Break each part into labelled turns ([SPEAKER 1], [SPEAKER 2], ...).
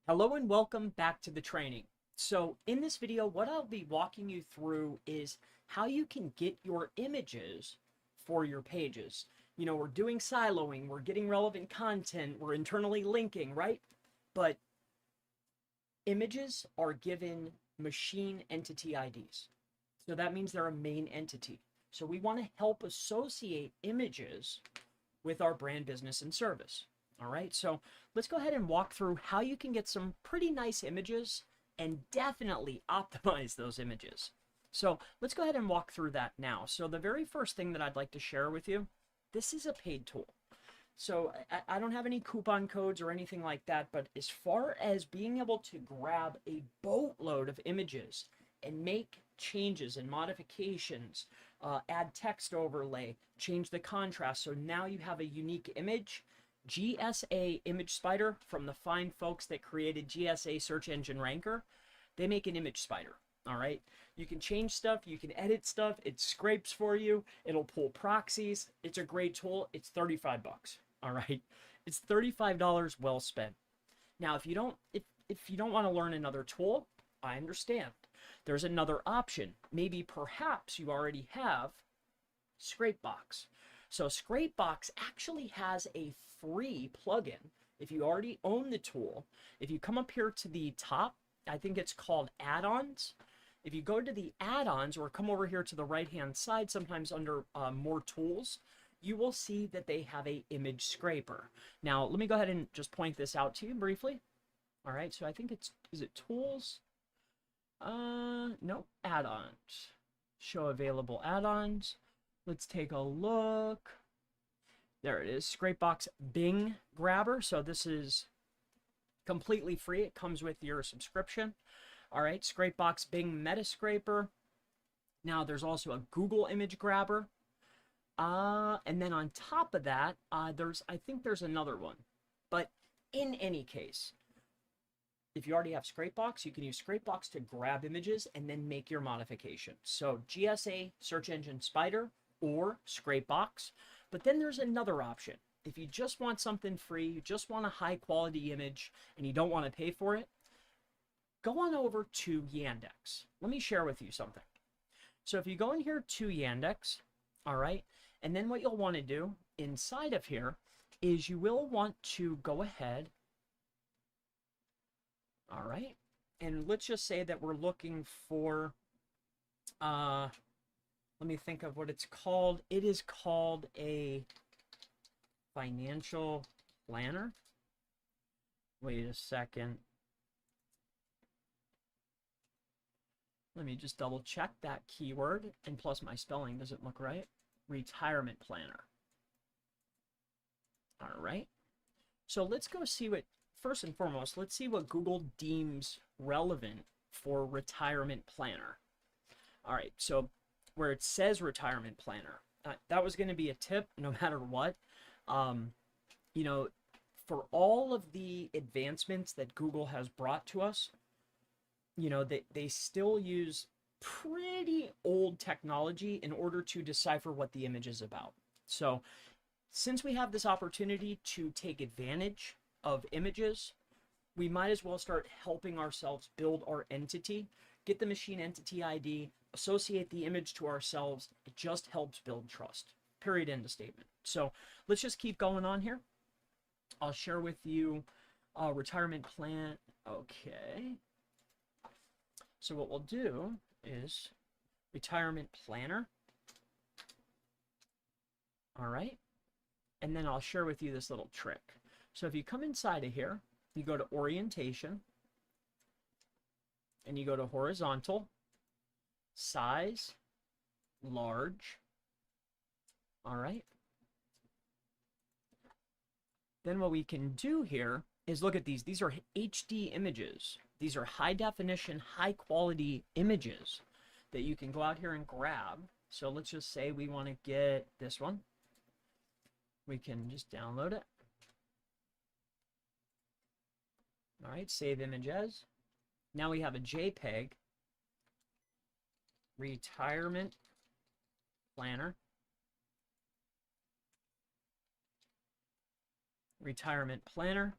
[SPEAKER 1] Hello and welcome back to the training. So in this video, what I'll be walking you through is how you can get your images for your pages. You know, we're doing siloing, we're getting relevant content, we're internally linking, right? But images are given machine entity IDs. So that means they're a main entity. So we want to help associate images with our brand, business, and service. All right, so let's go ahead and walk through how you can get some pretty nice images and definitely optimize those images. So let's go ahead and walk through that now. So the very first thing that I'd like to share with you, this is a paid tool. So I don't have any coupon codes or anything like that, but as far as being able to grab a boatload of images and make changes and modifications, add text overlay, change the contrast, so now you have a unique image. GSA Image Spider, from the fine folks that created GSA Search Engine Ranker, they make an image spider. All right, you can change stuff, you can edit stuff, it scrapes for you, it'll pull proxies. It's a great tool. It's 35 bucks. All right, it's $35 well spent. Now if you don't want to learn another tool, I understand. There's another option. Maybe perhaps you already have Scrapebox. So Scrapebox actually has a free plugin. If you already own the tool, if you come up here to the top, I think it's called add-ons. If you go to the add-ons or come over here to the right-hand side, sometimes under more tools, you will see that they have a image scraper. Now, let me go ahead and just point this out to you briefly. All right, so I think is it tools? No, add-ons. Show available add-ons. Let's take a look. There it is, Scrapebox Bing Grabber. So this is completely free. It comes with your subscription. All right, Scrapebox Bing Metascraper. Now there's also a Google Image Grabber. And then on top of that, I think there's another one. But in any case, if you already have Scrapebox, you can use Scrapebox to grab images and then make your modifications. So GSA Search Engine Spider or Scrapebox. But then there's another option. If you just want something free, you just want a high quality image, and you don't want to pay for it, go on over to Yandex. Let me share with you something. So if you go in here to Yandex, all right, and then what you'll want to do inside of here is you will want to go ahead, all right, and let's just say that we're looking for, let me think of what it's called. It is called a financial planner. Wait a second. Let me just double check that keyword, and plus my spelling doesn't look right. Retirement planner. All right. So let's go see what, first and foremost, let's see what Google deems relevant for retirement planner. All right. So where it says retirement planner, that was going to be a tip no matter what. You know, for all of the advancements that Google has brought to us, you know, they still use pretty old technology in order to decipher what the image is about. So since we have this opportunity to take advantage of images, we might as well start helping ourselves build our entity, get the machine entity ID, associate the image to ourselves. It just helps build trust. Period. End of statement. So let's just keep going on here. I'll share with you retirement plan. Okay. So what we'll do is retirement planner. All right. And then I'll share with you this little trick. So if you come inside of here, you go to orientation, and you go to horizontal, size, large. All right. Then what we can do here is look at these. These are HD images. These are high definition, high quality images that you can go out here and grab. So let's just say we want to get this one. We can just download it. All right, save image as. Now we have a JPEG retirement planner. Retirement planner.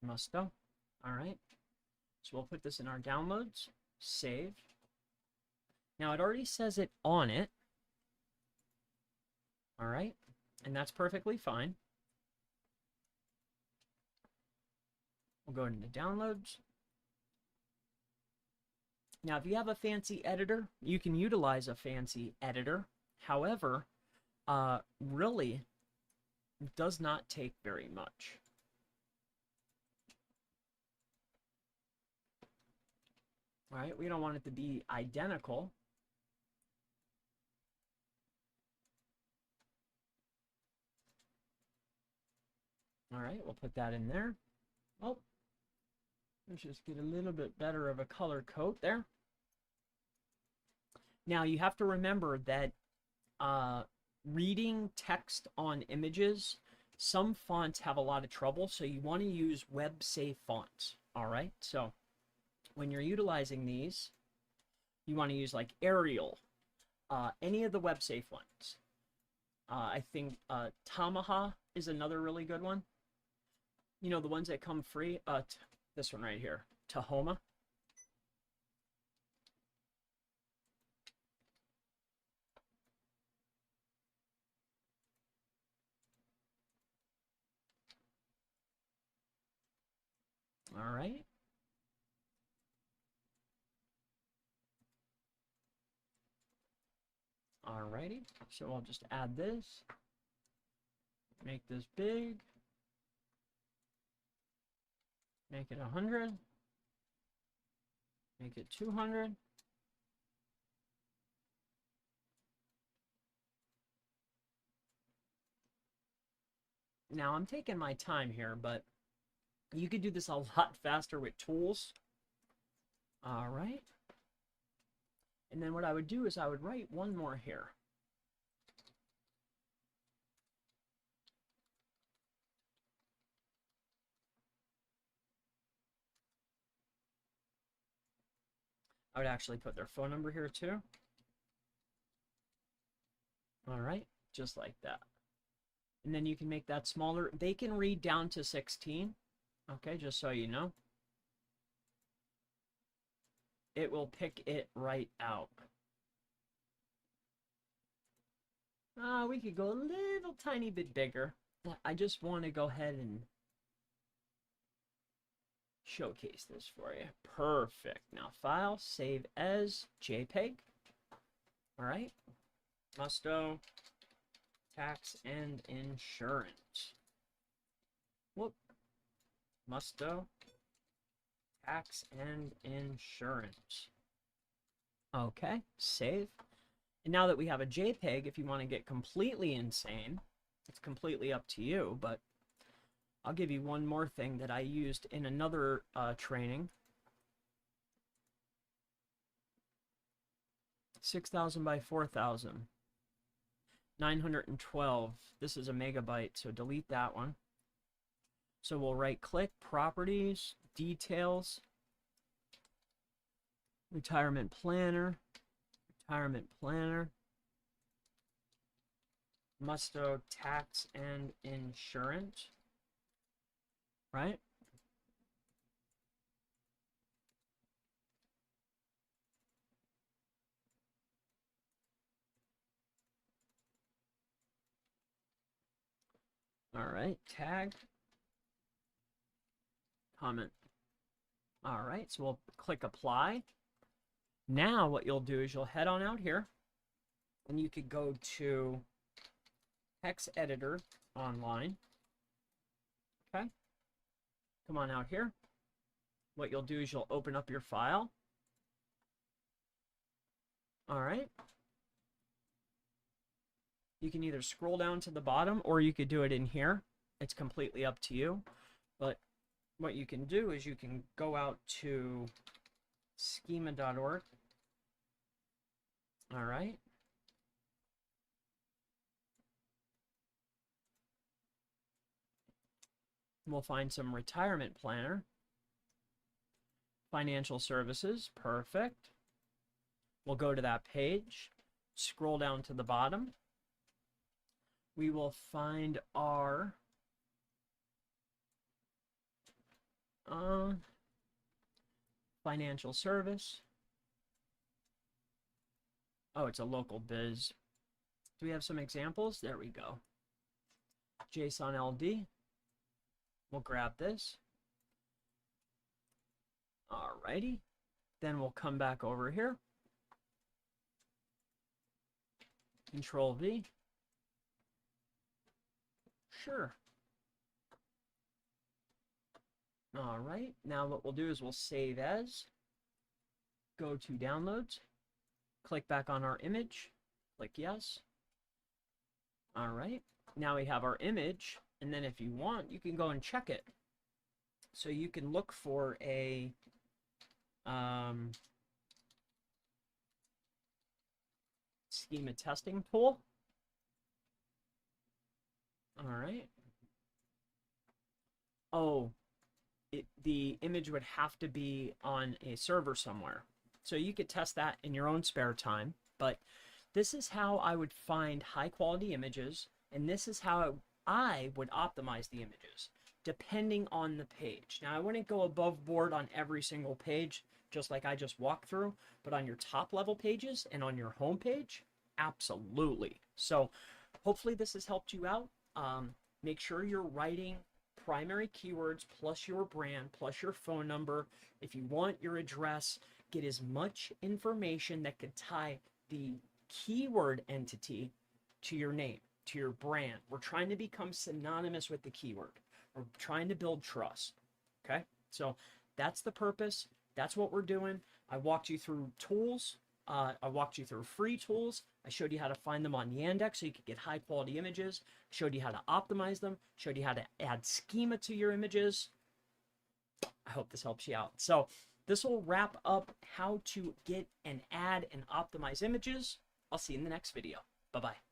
[SPEAKER 1] Musto. All right. So we'll put this in our downloads. Save. Now it already says it on it. All right. And that's perfectly fine. We'll go into downloads. Now, if you have a fancy editor, you can utilize a fancy editor. However, really, it does not take very much. All right, we don't want it to be identical. All right, we'll put that in there. Oh, let's just get a little bit better of a color coat there. Now, you have to remember that reading text on images, some fonts have a lot of trouble, so you want to use web-safe fonts. All right, so when you're utilizing these, you want to use like Arial, any of the web-safe ones. I think Tamaha is another really good one. You know, the ones that come free. This one right here, Tahoma. All right. Alrighty, so I'll just add this, make this big, make it 100, make it 200. Now I'm taking my time here, but you could do this a lot faster with tools. All right. And then what I would do is I would write one more here. I would actually put their phone number here too. All right, just like that. And then you can make that smaller. They can read down to 16. Okay, just so you know. It will pick it right out. We could go a little tiny bit bigger. I just want to go ahead and showcase this for you. Perfect. Now file, save as JPEG. All right. Musto, tax and insurance. Whoop. Musto, tax and insurance. Okay, save. And now that we have a JPEG, if you want to get completely insane, it's completely up to you, but I'll give you one more thing that I used in another training. 6,000 by 4,000. 912. This is a megabyte, so delete that one. So we'll right-click, Properties, Details, Retirement Planner, Musto, Tax and Insurance, right? All right, tag, comment. All right, so we'll click apply. Now what you'll do is you'll head on out here and you could go to Text Editor online. Okay, come on out here. What you'll do is you'll open up your file. All right. You can either scroll down to the bottom or you could do it in here. It's completely up to you. But what you can do is you can go out to schema.org. All right. We'll find some retirement planner. Financial services. Perfect. We'll go to that page. Scroll down to the bottom. We will find our Financial service. Oh, it's a local biz. Do we have some examples? There we go. JSON LD. We'll grab this. Alrighty. Then we'll come back over here. Control V. Sure. All right. Now what we'll do is we'll save as. Go to downloads. Click back on our image. Click yes. All right. Now we have our image. And then if you want, you can go and check it. So you can look for a schema testing tool. All right. Oh, the image would have to be on a server somewhere. So you could test that in your own spare time. But this is how I would find high quality images. And this is how I would optimize the images, depending on the page. Now, I wouldn't go above board on every single page, just like I just walked through. But on your top level pages and on your home page, absolutely. So hopefully this has helped you out. Make sure you're writing primary keywords plus your brand plus your phone number. If you want your address, get as much information that could tie the keyword entity to your name, to your brand. We're trying to become synonymous with the keyword. We're trying to build trust. Okay, so that's the purpose. That's what we're doing. I walked you through tools. I walked you through free tools. I showed you how to find them on Yandex so you could get high quality images. Showed you how to optimize them. Showed you how to add schema to your images. I hope this helps you out. So this will wrap up how to get and add and optimize images. I'll see you in the next video. Bye-bye.